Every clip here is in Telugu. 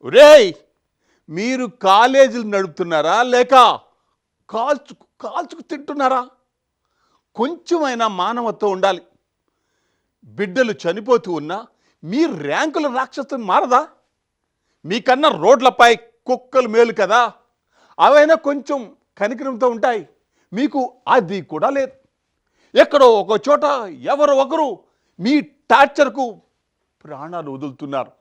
రేయ్, మీరు కాలేజీలు నడుపుతున్నారా లేక కాల్చుకు తింటున్నారా? కొంచెమైనా మానవత్వం ఉండాలి. బిడ్డలు చనిపోతూ ఉన్నా మీ ర్యాంకుల రాక్షసం మారదా? మీకన్నా రోడ్లపై కుక్కలు మేలు కదా, అవైనా కొంచెం కనికరంతో ఉంటాయి. మీకు అది కూడా లేదు. ఎక్కడో ఒక చోట ఎవరో ఒకరు మీ టార్చర్కు ప్రాణాలు వదులుతున్నారు.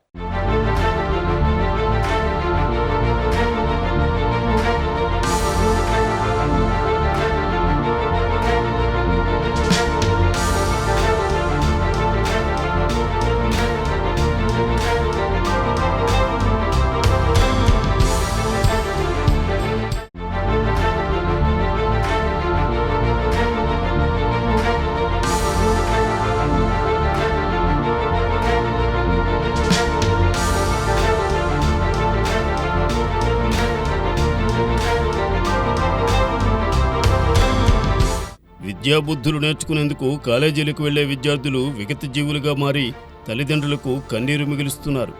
విద్యాబుద్ధులు నేర్చుకునేందుకు కాలేజీలకు వెళ్లే విద్యార్థులు విగత జీవులుగా మారి తల్లిదండ్రులకు కన్నీరు మిగులుస్తున్నారు.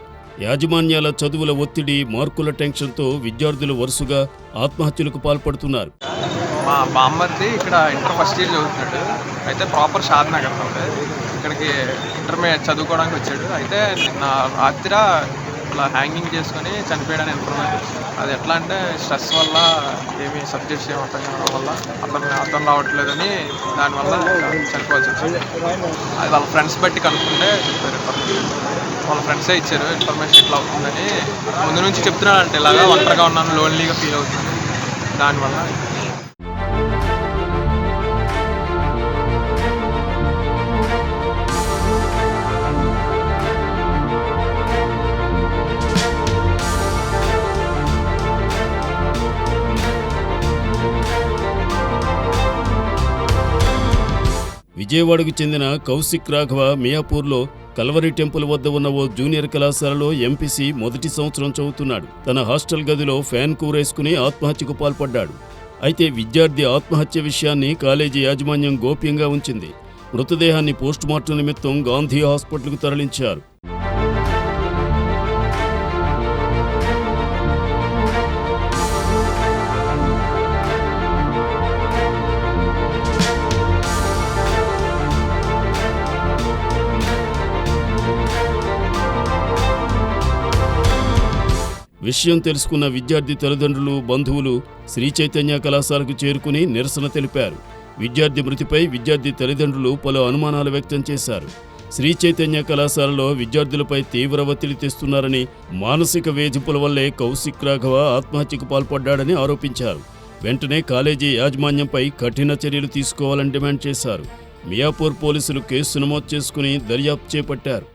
యాజమాన్యాల చదువుల ఒత్తిడి, మార్కుల టెన్షన్తో విద్యార్థులు వరుసగా ఆత్మహత్యలకు పాల్పడుతున్నారు. మా బామ్మర్ది ఇక్కడ ఇంటర్ ఫస్ట్ ఇయర్ చదువుతున్నాడు. అయితే ప్రాపర్ షాద్నగర్ ఇక్కడికి ఇంటర్మీడియట్ చదువుకోవడానికి వచ్చాడు. అయితే నిన్న రాత్రి ఇట్లా హ్యాంగింగ్ చేసుకొని చనిపోయాడని ఇన్ఫర్మేషన్. అది ఎట్లా అంటే స్ట్రెస్ వల్ల ఏమి సబ్జెక్ట్స్ ఏమి అర్థం కావడం వల్ల అర్థం రావట్లేదని దానివల్ల చనిపోవాల్సి వచ్చింది. అది వాళ్ళ ఫ్రెండ్స్ బట్టి కనుక్కుంటే చెప్పారు ఇన్ఫర్మేషన్. వాళ్ళ ఫ్రెండ్సే ఇచ్చారు ఇన్ఫర్మేషన్ ఇట్లా అవుతుందని. ముందు నుంచి చెప్తున్నాడంటే ఇలాగా ఒంటరిగా ఉన్నాను, లోన్లీగా ఫీల్ అవుతుంది. దానివల్ల విజయవాడకు చెందిన కౌశిక్ రాఘవ మియాపూర్లో కల్వరి టెంపుల్ వద్ద ఉన్న ఓ జూనియర్ కళాశాలలో ఎంపీసీ మొదటి సంవత్సరం చదువుతున్నాడు. తన హాస్టల్ గదిలో ఫ్యాన్ కూరేసుకుని ఆత్మహత్యకు పాల్పడ్డాడు. అయితే విద్యార్థి ఆత్మహత్య విషయాన్ని కాలేజీ యాజమాన్యం గోప్యంగా ఉంచింది. మృతదేహాన్ని పోస్టుమార్టం నిమిత్తం గాంధీ హాస్పిటల్కు తరలించారు. విషయం తెలుసుకున్న విద్యార్థి తల్లిదండ్రులు, బంధువులు శ్రీ చైతన్య కళాశాలకు చేరుకుని నిరసన తెలిపారు. విద్యార్థి మృతిపై విద్యార్థి తల్లిదండ్రులు పలు అనుమానాలు వ్యక్తం చేశారు. శ్రీ చైతన్య కళాశాలలో విద్యార్థులపై తీవ్ర ఒత్తిడి తెస్తున్నారని, మానసిక వేధింపుల వల్లే కౌశిక్ రాఘవ ఆత్మహత్యకు పాల్పడ్డాడని ఆరోపించారు. వెంటనే కాలేజీ యాజమాన్యంపై కఠిన చర్యలు తీసుకోవాలని డిమాండ్ చేశారు. మియాపూర్ పోలీసులు కేసు నమోదు చేసుకుని దర్యాప్తు చేపట్టారు.